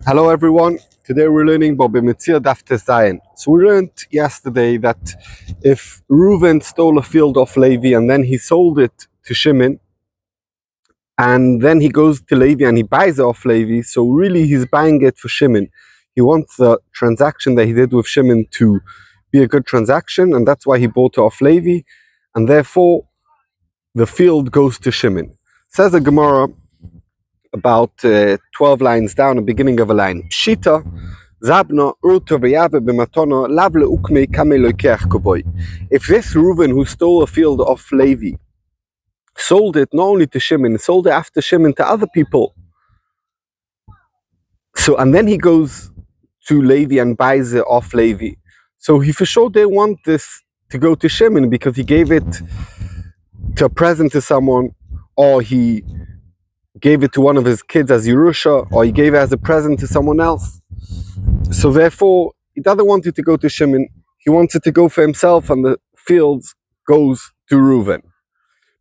Hello everyone. Today we're learning about mציעא Daf Hayomi. So we learned yesterday that if Reuven stole a field off Levi and then he sold it to Shimon, and then he goes to Levi and he buys it off Levi, so really he's buying it for Shimon. He wants the transaction that he did with Shimon to be a good transaction, and that's why he bought it off Levi, and therefore the field goes to Shimon. Says the Gemara about 12 lines down, the beginning of a line. Pshita, Zabna, Urto v'yave b'matona, lavle ukme kame loikeach koboy. If this Reuven who stole a field off Levi sold it not only to Shimon, sold it after Shimon to other people. So, and then he goes to Levi and buys it off Levi. So he for sure didn't want this to go to Shimon because he gave it to a present to someone, or he gave it to one of his kids as Yerusha, or he gave it as a present to someone else. So therefore, he doesn't want it to go to Shimon. He wants it to go for himself, and the fields goes to Reuven.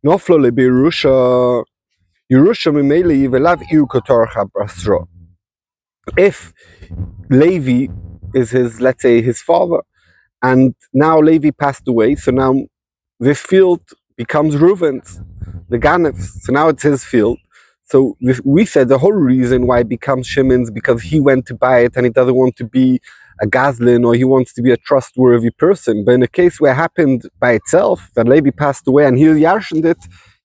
Noflo le Yerusha, Yerusha mimeli velav iu kotorcha brasro. If Levi is his, let's say, his father, and now Levi passed away, so now this field becomes Reuven's, the Ganev's. So now it's his field. So we said the whole reason why it becomes Shimon's because he went to buy it and he doesn't want to be a Gazlin, or he wants to be a trustworthy person. But in a case where it happened by itself, that Levi passed away and he yarshened it,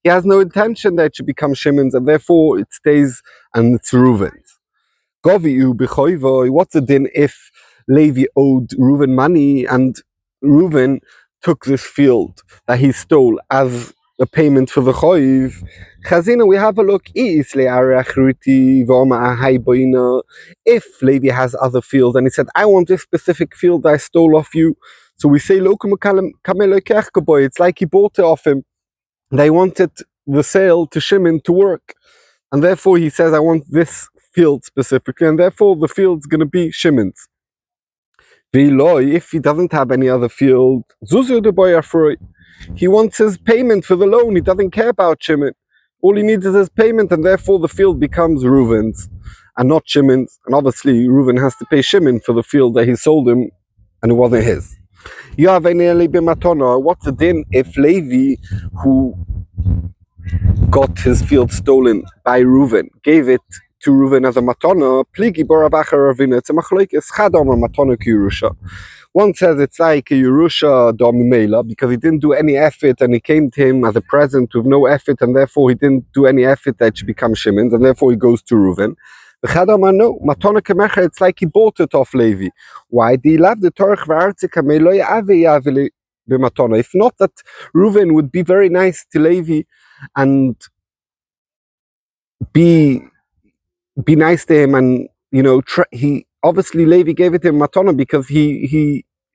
he has no intention that it should become Shimon's, and therefore it stays and it's Reuven's. Govi'u b'choivoi, what's the din if Levi owed Reuven money and Reuven took this field that he stole as a payment for the choiv? Chazina, we have a look. If Levi has other fields and he said, I want this specific field that I stole off you, so we say it's like he bought it off him. They wanted the sale to Shimon to work, and therefore he says, I want this field specifically, and therefore the field's going to be Shimon's. If he doesn't have any other field, he wants his payment for the loan. He doesn't care about Shimon. All he needs is his payment, and therefore the field becomes Reuven's and not Shimon's. And obviously Reuven has to pay Shimon for the field that he sold him and it wasn't his. What's the din if Levi, who got his field stolen by Reuven, gave it to Reuven as a matana, pligi borabacher ravina, it's a machloikes chadam matana k'Yerusha. One says it's like a Yerusha domimela because he didn't do any effort and he came to him as a present with no effort, and therefore he didn't do any effort that should become Shimon's, and therefore he goes to Reuven. The chadam no matana kemecha, it's like he bought it off Levi. Why? Di lav the torch v'artzik hameloy ave yaveli b'matana. If not that Reuven would be very nice to Levi and be nice to him, and he obviously Levi gave it to him matana because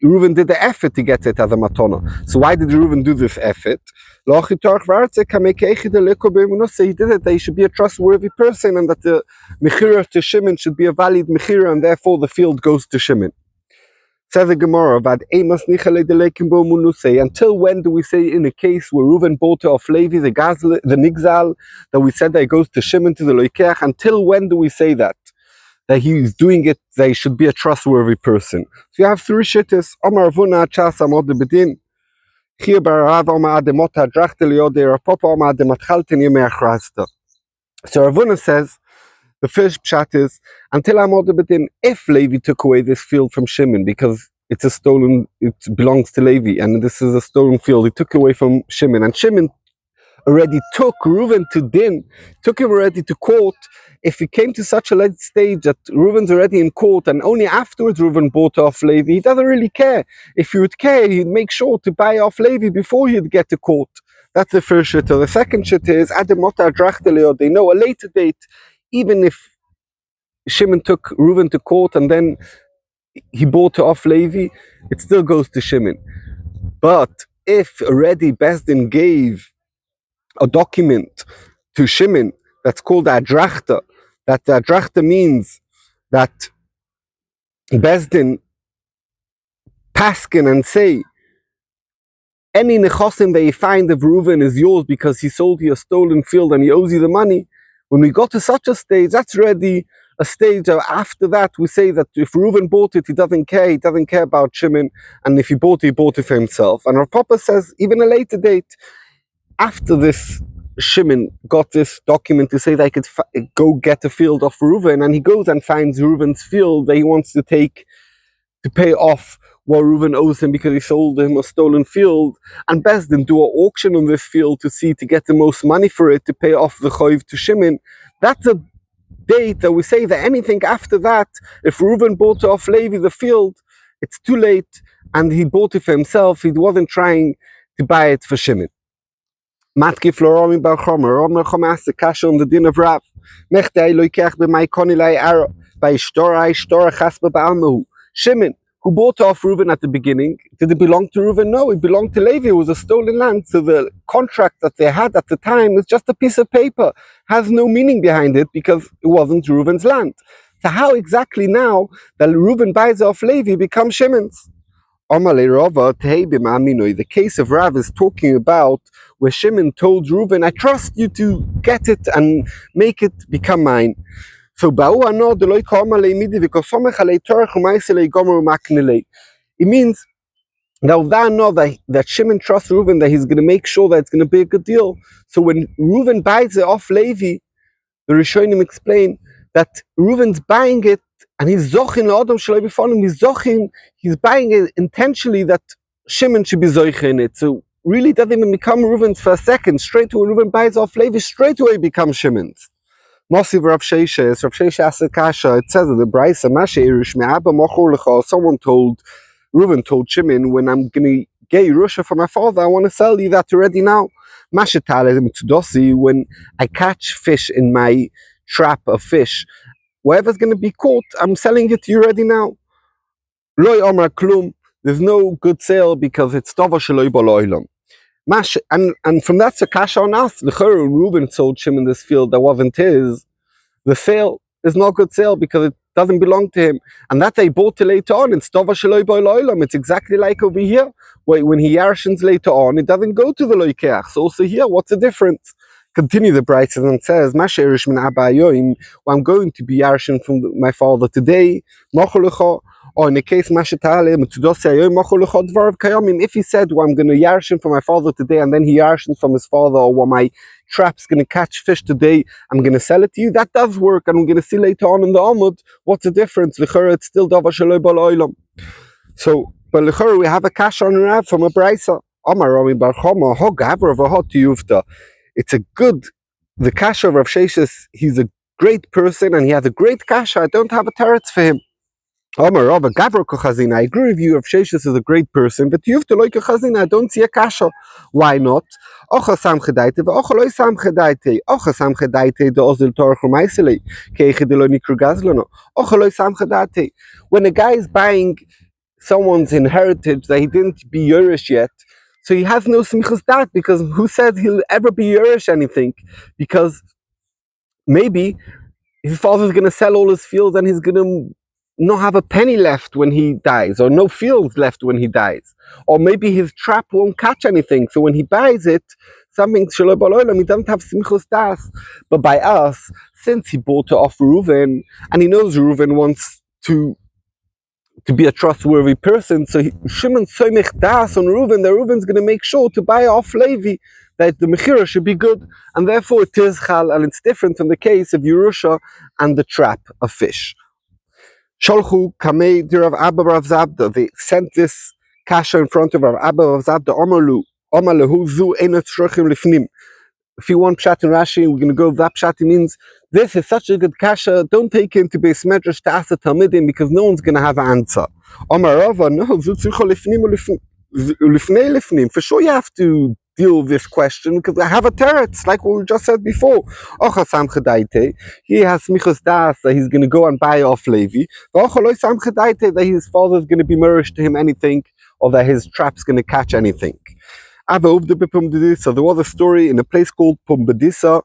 Reuven did the effort to get it as a matana. So why did Reuven do this effort? He did it that he should be a trustworthy person, and that the mechira to Shimon should be a valid mechira, and therefore the field goes to Shimon. Says the Gemara, until when do we say in a case where Reuven bought it off Levi, the Nigzal, that we said that it goes to Shimon, to the Loikeach? Until when do we say that he's doing it, that he should be a trustworthy person? So you have three shittas. Omar Vuna Chas Amod Bedin. Here Barav Omar Ademota Drachtel Yoder Papa Omar Adematchalten Yemeachrasta. So Ravuna says the first pshat is until Amod Bedin, if Levi took away this field from Shimon because it belongs to Levi and this is a stolen field, he took it away from Shimon, and Shimon already took Reuven to din, took him already to court. If he came to such a late stage that Reuven's already in court and only afterwards Reuven bought off Levi, he doesn't really care. If he would care, he'd make sure to buy off Levi before he'd get to court. That's the first shitta. The second shitta is Ademota Drachteleo. They know a later date, even if Shimon took Reuven to court and then he bought it off Levi, it still goes to Shimon. But if already Besdin gave a document to Shimon that's called Adrachta, that the Adrachta means that Besdin paskin and say any nechosim that you find of Reuven is yours because he sold you a stolen field and he owes you the money. When we got to such a stage, that's already a stage of after that we say that if Reuven bought it, he doesn't care about Shimon, and if he bought it for himself. And Rav Papa says even a later date, after this, Shimon got this document to say that he could go get a field off Reuven, and he goes and finds Reuven's field that he wants to take to pay off what Reuven owes him because he sold him a stolen field, and Bezdin do an auction on this field to get the most money for it to pay off the choiv to Shimon. That's a date that we say that anything after that, if Reuven bought off Levi the field, it's too late, and he bought it for himself. He wasn't trying to buy it for Shimon. Matkif Loromi Bar Chomer, Rom Chomer asked the kasha on the din of Rav. Mechtei loikech b'may konilai Aryeh, by Shtora Chasba Ba'almahu. Shimon, who bought off Reuven at the beginning, did it belong to Reuven? No, it belonged to Levi. It was a stolen land. So the contract that they had at the time was just a piece of paper, has no meaning behind it because it wasn't Reuven's land. So how exactly now that Reuven buys off Levi becomes Shimon's? The case of Rav is talking about where Shimon told Reuven, I trust you to get it and make it become mine. So it means that Shimon trusts Reuven that he's going to make sure that it's going to be a good deal. So when Reuven buys it off Levi, the Rishonim explain that Reuven's buying it and he's zochin l'adam shaloi b'fonim. He's buying it intentionally that Shimon should be zoich in it. So really, it doesn't even become Reuven's for a second. Straight away, Reuven buys off Levi, straight away becomes Shimon's. Mosiv Rav Sheisha asked the kasha. It says in the Brisa, Reuven told Shimon, when I'm going to get Yerusha for my father, I want to sell you that already now. When I catch fish in my trap of fish, whatever's going to be caught, I'm selling it to you already now. Loi Omar Klum, there's no good sale because it's Tova Shaloi Baloilam. And from that, Sakasha on us, the Reuven sold Shimon this field that wasn't his. The sale is not a good sale because it doesn't belong to him. And that they bought it later on. It's Tova Shaloi Baloilam. It's exactly like over here. When he yarshins later on, it doesn't go to the Loikeach. So also here, what's the difference? Continue the Bright and says, well, I'm going to be yarshin from my father today. Or in the case, if he said, well, I'm going to yarshin from my father today, and then he yarshins from his father, or well, my trap's going to catch fish today, I'm going to sell it to you, that does work, and I'm going to see later on in the Amud, what's the difference? It's still Dava Shaloi Baloilam. So, but we have a cash on Rav from a Brisa. It's a good, the kasha of Rav Sheisha, he's a great person and he has a great kasha. I don't have a teretz for him. I agree with you, Rav Sheisha is a great person, but you have to like a chazina. I don't see a kasha. Why not? When a guy is buying someone's inheritance that he didn't be Yerush yet, so he has no smichus dat, because who said he'll ever be Yerush anything? Because maybe his father's going to sell all his fields and he's going to not have a penny left when he dies, or no fields left when he dies. Or maybe his trap won't catch anything, so when he buys it, something shalom baloilam, he doesn't have simchus das. But by us, since he bought it off Reuven, and he knows Reuven wants to be a trustworthy person, so Shimon soymech das on Reuven, that Reuven's going to make sure to buy off Levi, that the mechira should be good, and therefore it is chal, and it's different from the case of Yerusha and the trap of fish. Sholchu kamei dirav Abba Rav Zabda, they sent this kasha in front of Rav Abba Rav Zabda, Omalahu zu einot shrochim lifnim. If you want pshat in Rashi, we're going to go with that pshat. It means this is such a good kasha, don't take him to Beis Medrash to ask the Talmidim, because no one's going to have an answer. Omar Rava, no, for sure you have to deal with this question, because I have a teretz, like what we just said before. He has smichus das that he's going to go and buy off Levi, that his father is going to be nourished to him anything, or that his trap's going to catch anything. So there was a story in a place called Pumbedisa,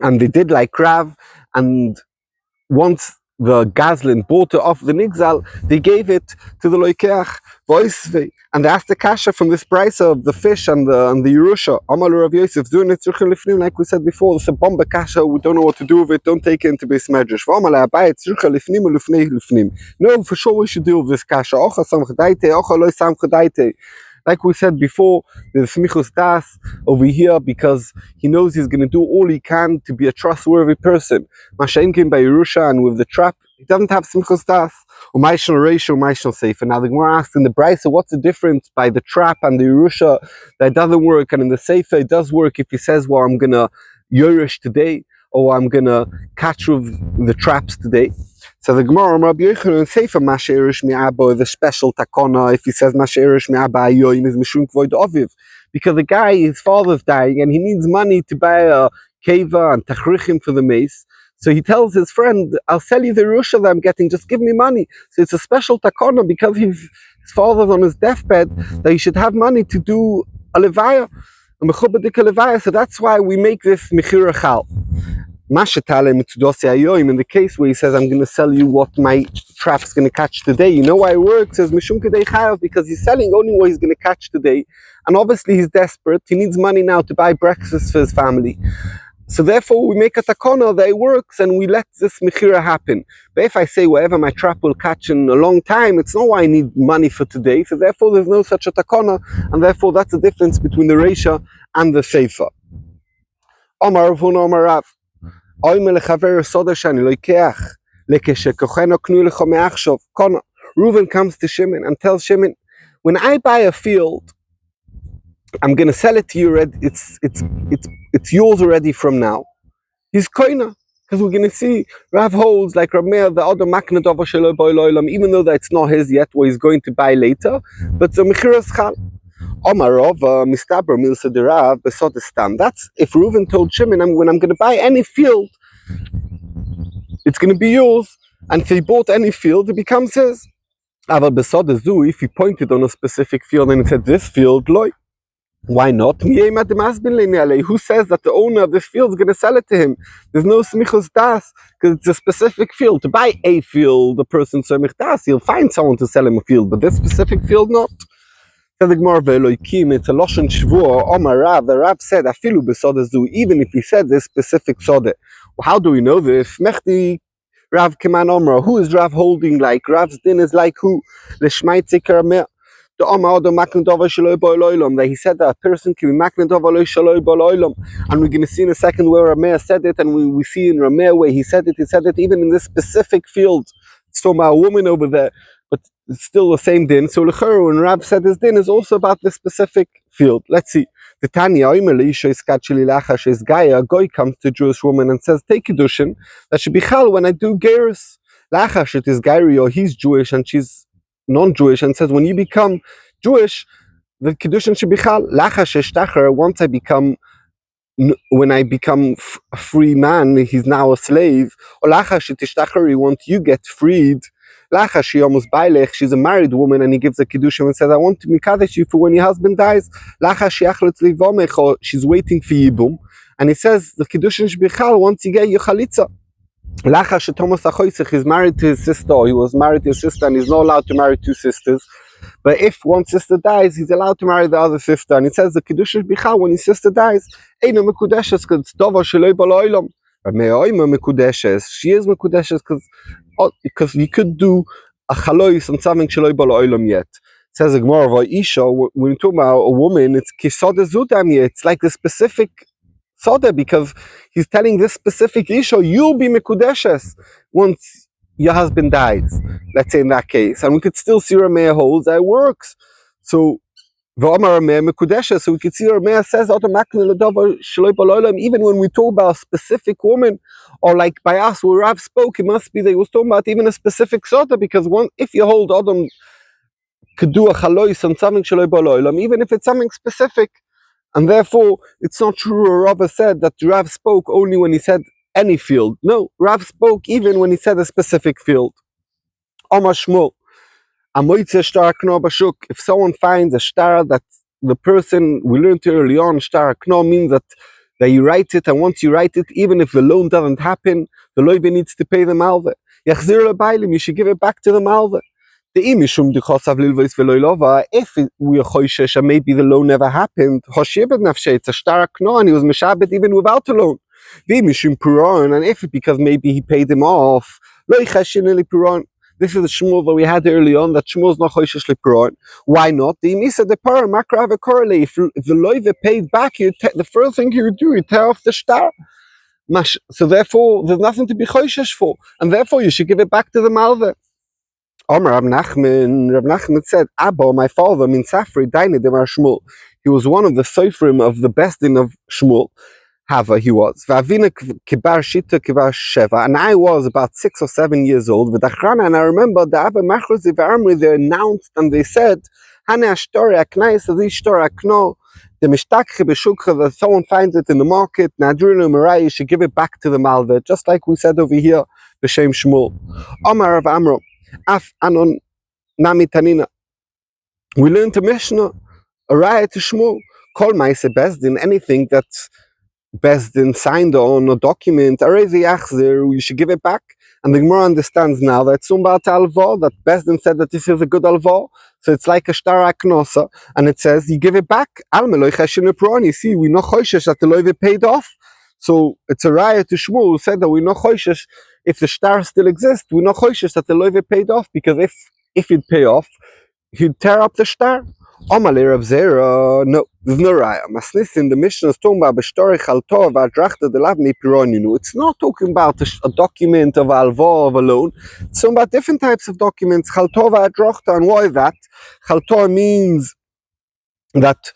and they did like Rav, and once the Gazlin bought it off the Nigzal, they gave it to the Loikeach, and they asked the kasha from this price of the fish and the Yerusha. Amal Rav Yosef, doing it like we said before, it's a bomba kasha, we don't know what to do with it, don't take it into base medrash. No, for sure we should deal with this kasha. Like we said before, there's smichus das over here because he knows he's going to do all he can to be a trustworthy person. Mashenkin by Yerusha, and with the trap, he doesn't have smichus das. Or Maishon Reisha, Maishon Sefer. Now the Gemara asks in the Brisa, what's the difference by the trap and the Yerusha that doesn't work, and in the Sefer it does work if he says, well, I'm going to Yorish today, or I'm going to catch with the traps today. So the Gemara, Rabbi Yochanan, Sefer Masherish Mi'aba, the special takona, if he says Masherish Mi'aba Ayoim, is Mishum Kvoid Oviv. Because the guy, his father's dying, and he needs money to buy a keva and tachrichim for the mace. So he tells his friend, I'll sell you the Yerusha that I'm getting, just give me money. So it's a special takona because his father's on his deathbed, that he should have money to do a levaya, a mechubadik levaya. So that's why we make this mechira chal. In the case where he says, I'm going to sell you what my trap's going to catch today. You know why it works? It says, Mishum Kedei Chayav, because he's selling only what he's going to catch today. And obviously he's desperate. He needs money now to buy breakfast for his family. So therefore we make a takana that it works and we let this mechira happen. But if I say whatever my trap will catch in a long time, it's not why I need money for today. So therefore there's no such a takana. And therefore that's the difference between the Reisha and the Sefer. Omar Ravuna Omar Rav. Reuven comes to Shimon and tells Shimon, when I buy a field, I'm going to sell it to you. It's yours already from now. He's koina, because we're going to see Rav holds like Rav Meir, the other makna dava shelo b'olam, even though that's not his yet, what he's going to buy later. But the mechiras chal. Omar Rav mistaber milsa derav besod stam. That's if Reuven told Shimon, when I'm going to buy any field, it's going to be yours. And if he bought any field, it becomes his. But besod zu, if he pointed on a specific field and he said this field, loy, why not? Who says that the owner of this field is going to sell it to him? There's no smichus das because it's a specific field. To buy a field, the person semich das, he'll find someone to sell him a field, but this specific field not. It's a loshen shvur. Omar Rav, the Rav said, afilu besod zu, even if he said this specific sode. Well, how do we know this? Mechti Rav Keman Omra. Who is Rav holding like? Rav's din is like who? L'shmaitzi karameh. The Omar Odo makna dova shaloi b'olam. That he said that a person can be makna dova lo shaloi b'olam. And we're going to see in a second where Rameh said it, and we see in Rameh where he said it even in this specific field. It's talking about a woman over there, but it's still the same din. So l'choro, when Rav said his din is also about this specific field. Let's see. The Tanya a guy comes to a Jewish woman and says, take Kiddushin, that should be chal when I do gerus. Lachash, it is Gairi, or he's Jewish and she's non-Jewish, and says, when you become Jewish, the Kiddushin should be chal. Lachash eshtacher, when I become a free man, he's now a slave. Or lachash etishtacher, once you get freed. Lacha, she almost bailech, she's a married woman, and he gives a kiddushin and says, I want to mikadesh you for when your husband dies. Lacha, she achlet livomech, or she's waiting for yibum. And he says, the kiddushin shbichal, once you get your chalitza. Lacha, she Thomas achoisech, he's married to his sister, or he was married to his sister, and he's not allowed to marry two sisters. But if one sister dies, he's allowed to marry the other sister. And he says, the kiddushin shbichal, when his sister dies, eino mekudeshes, because it's dova sheloi b'lo'olam. She is mekudeshes because you could do a chalois on something sheloi b'lo'olam yet. Says the Gemara of Isha, when we talk about a woman, it's kisode zudam yet. It's like the specific soda, because he's telling this specific Isha, you'll be mekudeshes once your husband dies. Let's say in that case, and we could still see Rameh holds that it works. So. So we could see Rameh says even when we talk about a specific woman, or like by us where Rav spoke, it must be that he was talking about even a specific soda, because if you hold Adam could do a chalois on something shaloi b'olam, even if it's something specific, and therefore it's not true. Or Rav said that Rav spoke only when he said any field. No, Rav spoke even when he said a specific field. Omar Shmuel. If someone finds a star that the person, we learned early on, star kno means that you write it, and once you write it, even if the loan doesn't happen, the loibe needs to pay the malve. Yachzir lebailim, you should give it back to the malva. The imishum dechosav lilvois veloilova. If we are choishesh and maybe the loan never happened, hoshibed nafshe, it's a star kno, and he was mishabed even without a loan. The imishum puron, and if it because maybe he paid him off, lo yichashin li puron. This is the shmuel that we had early on, that shmuel is not choishesh li puron. Why not? The imisa de par makra have a correlate. If the loive paid back, the first thing you do, you tear off the star. So therefore, there's nothing to be choishesh for, and therefore you should give it back to the malva. Rav Nachman said, Abba, my father, min Safri, Daini Demar Shmuel. He was one of the Sofrim of the Besdin of Shmuel. Hava, he was. Vavina kibar shita kibar sheva. And I was about 6 or 7 years old. V'dachrana, and I remember the Abba Machrozi v'Amri, they announced and they said, Hane ashtori aknai, so this shtori akno, the mishtakche b'shukcha, that someone finds it in the market, Nadrinu Marai, you should give it back to the malveh, just like we said over here, b'shem Shmuel. Omar of Amro. Af anon nami tanina. We learned to Mishnah, Aryeh to Shmuel, Kol Maise Bezdin, anything that Bezdin signed on a document, Arezi Achzer, you should give it back. And the Gemara understands now that Sumbat Alva, that Bezdin said that this is a good Alva, so it's like a Shtara Knosa, and it says you give it back. Almeloi Cheshin Epron, you see, we know Choshesh that the Loive paid off. So it's Aryeh to Shmuel who said that we know Choshesh, if the star still exists, we know Choshesh that the loive paid off, because if he'd pay off, he'd tear up the star. Omalir of Zera, no, there's no raya. Masnis in the Mishnah is talking about B'shtori Chalto v'Adrachta de Lavni Pironinu. It's not talking about a document of Alva of a loan. It's talking about different types of documents. Chalto v'Adrachta, and why is that? Chalto means that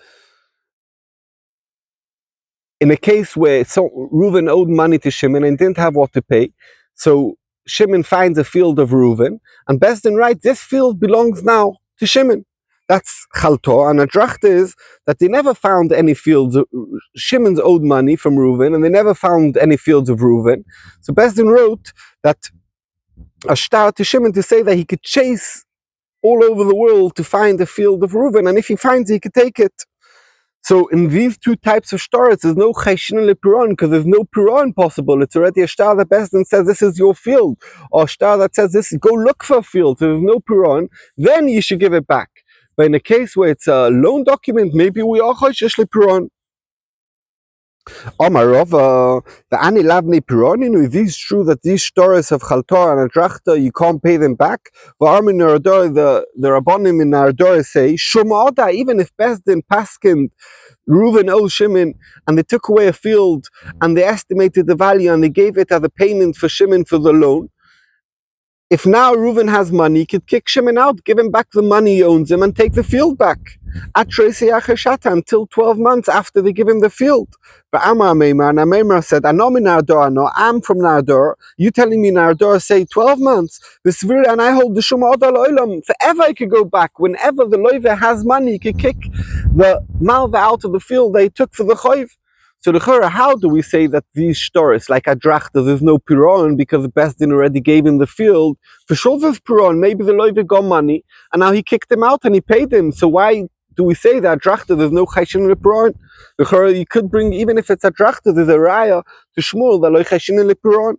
in a case where Reuven owed money to Shimon and didn't have what to pay, so Shimon finds a field of Reuven, and Bezdin writes, this field belongs now to Shimon. That's Chalto, and Adrachta is that they never found any fields. Shimon's owed money from Reuven, and they never found any fields of Reuven. So Bezdin wrote that a star to Shimon to say that he could chase all over the world to find a field of Reuven, and if he finds it, he could take it. So in these two types of stars, there's no chayshin lepiron, because there's no piron possible. It's already a star that Bezdin says this is your field, or a star that says this, go look for a field. So there's no piron. Then you should give it back. But in a case where it's a loan document, maybe we are chayshish lepiron. Omarova, the ani lavni pironinu. Is it true that these stars of Chaltor and Adrachta you can't pay them back? The Rabbonim in Ardor say Shumada, even if Bezdin Paskin Reuven owes Shimon, and they took away a field, and they estimated the value, and they gave it as a payment for Shimon for the loan. If now Reuven has money, he could kick Shimon out, give him back the money he owns him, and take the field back. Until 12 months after they give him the field. But Amar Meimar, and Meimar said, I'm from Nardor. You telling me Nardor say 12 months? And I hold the Shuma Odal Olam. Forever I could go back. Whenever the loive has money, he could kick the malva out of the field they took for the choiv. So how do we say that these stories, like Adrachta, there's no piron because the Bezdin already gave him the field? For sure there's piron. Maybe the loive got money, and now he kicked him out and he paid him. So why do we say that Adrachta, there's no chayshin lepiron? You could bring, even if it's Adrachta, there's a raya to Shmuel that lo chayshin lepiron.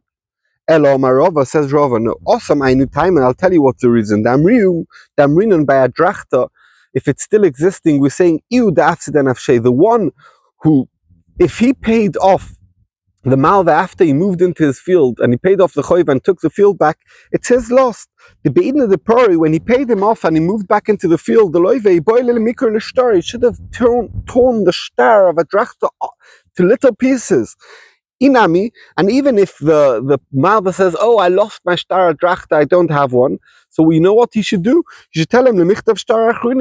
Elo Marova, says Rova, no. Awesome, I knew time, and I'll tell you what's the reason. Damrinon by Adrachta, if it's still existing, we're saying Iu da'afsidan afshay, the one who, if he paid off the malva after he moved into his field and he paid off the choiv and took the field back, it's his loss. The beidin of the pori, when he paid him off and he moved back into the field, the loive, he should have torn the star of Adrachta to little pieces. Inami, and even if the malva says, oh, I lost my star Adrachta, I don't have one, so we know what he should do. You should tell him,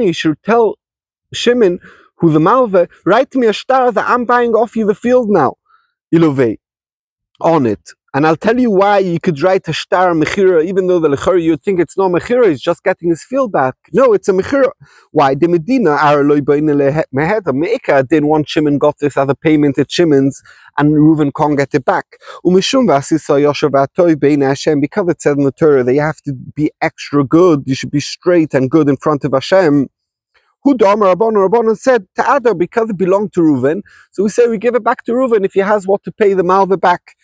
he should tell Shimon, who the malva, write me a star that I'm buying off you the field now, Ilovei, on it. And I'll tell you why you could write a star mechira, even though the lechira you'd think it's not mechira, he's just getting his field back. No, it's a mechira. Why? The Medina, Meika didn't want Shimon got this as a payment at Shimon's, and Reuven can't get it back. Because it says in the Torah that you have to be extra good, you should be straight and good in front of Hashem. Rabbanon said Ta'adar, because it belonged to Reuven, so we say we give it back to Reuven if he has what to pay the malva back.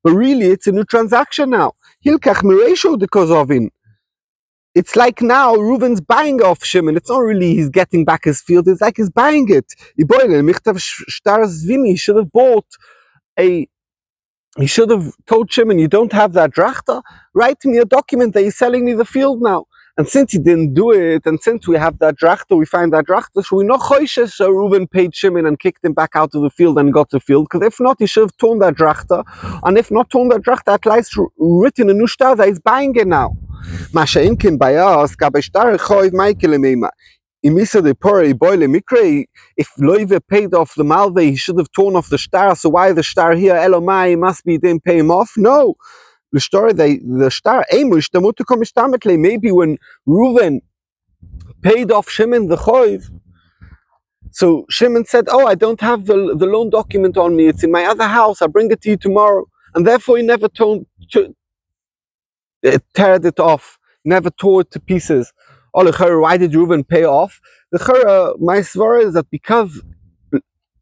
but really it's a new transaction now. Hilkach Miresho the Kozovin. It's like now Reuven's buying off Shimon. It's not really he's getting back his field, it's like he's buying it. He should have bought he should have told Shimon, you don't have that drachta, write me a document that you're selling me the field now. And since he didn't do it, and since we have that drachta, we find that drachta, so we know choishes, so Reuven paid Shimon and kicked him back out of the field and got the field, because if not, he should have torn that drachta, and if not torn that drachta, at least written a new star that he's buying it now. Masha Inkin by us, Gabeshtar Choiv Michael Mema. Imisa de Pori Boile Mikre, if Loive paid off the Malve, he should have torn off the star, so why the star here? Elomai must be didn't pay him off? No. The star Amish, the Mutukomistametle, maybe when Reuven paid off Shimon the Choiv, so Shimon said, oh, I don't have the loan document on me, it's in my other house, I'll bring it to you tomorrow. And therefore he never teared it off, never tore it to pieces. Oh, why did Reuven pay off? My svara is that because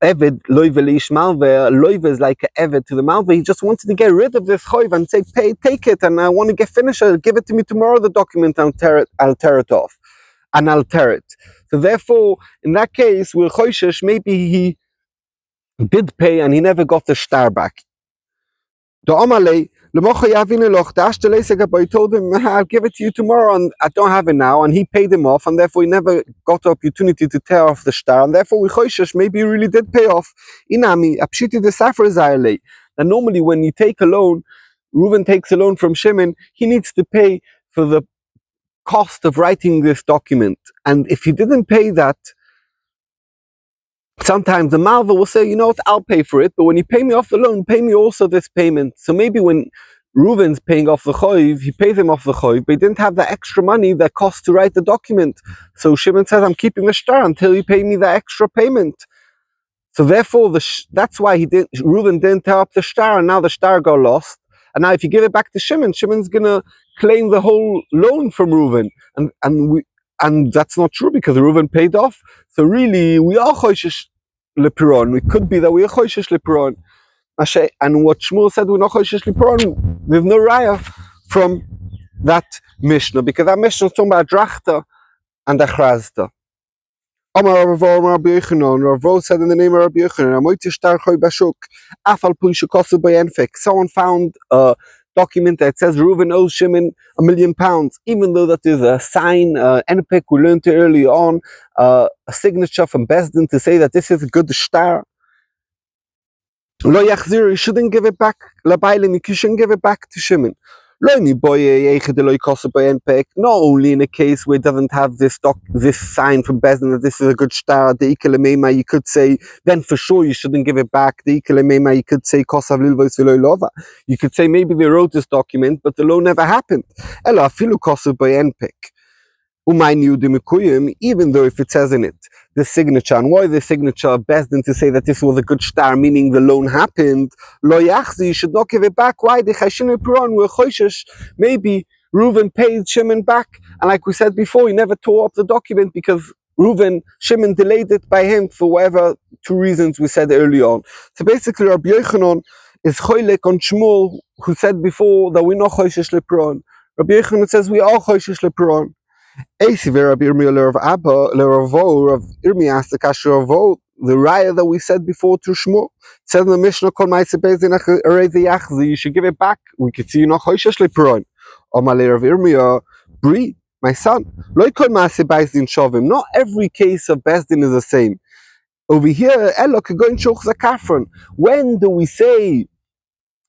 Eved loive leishmalve, loive is like an Eved to the malve. He just wanted to get rid of this choiv and say, take it, and I want to get finished. Give it to me tomorrow. The document, I'll tear it off, and I'll tear it. So therefore, in that case, with choishesh, maybe he did pay and he never got the star back. The Amalei, he told him, I'll give it to you tomorrow, and I don't have it now, and he paid him off, and therefore he never got the opportunity to tear off the star, and therefore we choishesh, maybe he really did pay off. Inami, apshiti de safra zayalei. And normally when you take a loan, Reuven takes a loan from Shimon, he needs to pay for the cost of writing this document, and if he didn't pay that, sometimes the Malva will say, you know what, I'll pay for it, but when you pay me off the loan, pay me also this payment. So maybe when Reuven's paying off the choiv, he pays him off the choiv, but he didn't have the extra money that costs to write the document. So Shimon says, I'm keeping the star until you pay me the extra payment. So therefore, that's why Reuven didn't tear up the star, and now the star got lost. And now if you give it back to Shimon, Shimon's going to claim the whole loan from Reuven. And that's not true because Reuven paid off. So really, we are choishesh lepiron. It could be that we are choishesh lepiron. And what Shmuel said, we're not choishesh lepiron. There's no raya from that Mishnah, because that Mishnah is talking about drachta and achrazta. Ravo said in the name of Rabbi Yochanan, someone found a document that says Reuven owes Shimon £1,000,000, even though that is a sign, Enpek, we learned early on, a signature from Besdin to say that this is a good star. Lo yachzir, you shouldn't give it back. You shouldn't give it back to Shimon. Not only in a case where it doesn't have this sign from Bezdin that this is a good star, you could say, then for sure you shouldn't give it back. You could say, you could say maybe they wrote this document, but the loan never happened. Even though if it says in it the signature, and why the signature of Besdin to say that this was a good star, meaning the loan happened, you should not give it back. Why? Maybe Reuven paid Shimon back, and like we said before, he never tore up the document because Shimon delayed it by him for whatever two reasons we said early on. So basically Rabbi Yochanan is choilek on Shmuel, who said before that we're not choishesh lepiron. Rabbi Yochanan says we are choishesh lepiron. The raya that we said before to Shmuel said in the Mishnah, you should give it back. We could see you not choishesh lepiron. Bri, my son, not every case of Bezdin is the same. Over here, when do we say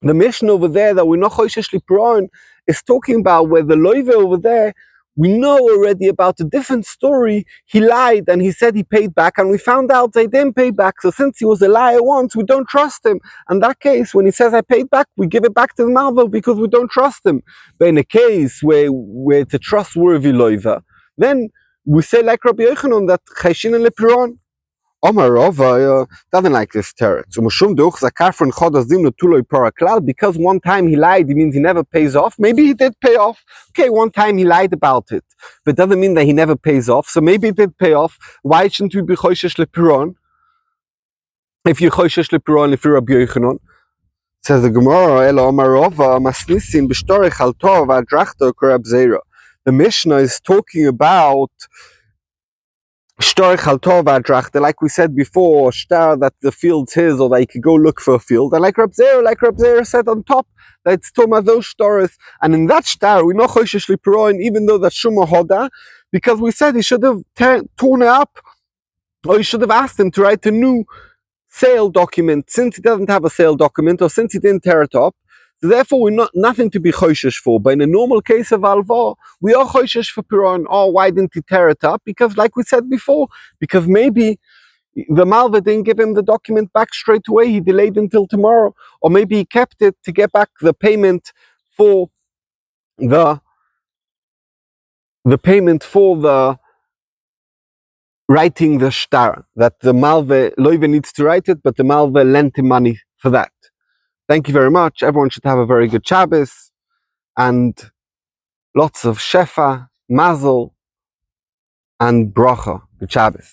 the Mishnah over there that we're not choishesh lepiron is talking about where the loive over there, we know already about a different story. He lied and he said he paid back, and we found out they didn't pay back. So since he was a liar once, we don't trust him. In that case, when he says I paid back, we give it back to the Malva because we don't trust him. But in a case where it's a trustworthy loiva, then we say like Rabbi Yochanan that chayshin and lepiron. Omar Rava doesn't like this teretz. Because one time he lied, it means he never pays off. Maybe he did pay off. Okay, one time he lied about it, but it doesn't mean that he never pays off. So maybe he did pay off. Why shouldn't we be choishesh lepiron? If you're choishesh lepiron, if you're Rabbi Yochanan, Says the Gemara, Elo Amarova, Masnisin, B'shtorich al Tov, Adrachto, Korab Zera. The Mishnah is talking about Shtorich al Tov Adrachta, like we said before, shtar that the field's his, or that he could go look for a field. And like Rab Zera said on top, that it's Toma those stores. And in that shtar, we know Choshesh Lipiroin, even though that's Shuma Hoda, because we said he should have torn it up, or he should have asked him to write a new sale document, since he doesn't have a sale document, or since he didn't tear it up. So therefore, we're not nothing to be choishesh for. But in a normal case of alva, we are choishesh for piron. Oh, why didn't he tear it up? Because, like we said before, because maybe the malva didn't give him the document back straight away. He delayed until tomorrow, or maybe he kept it to get back the payment for the writing the shtar, that the malva loiva needs to write it, but the malva lent him money for that. Thank you very much. Everyone should have a very good Shabbos and lots of shefa, mazel, and bracha. Good Shabbos.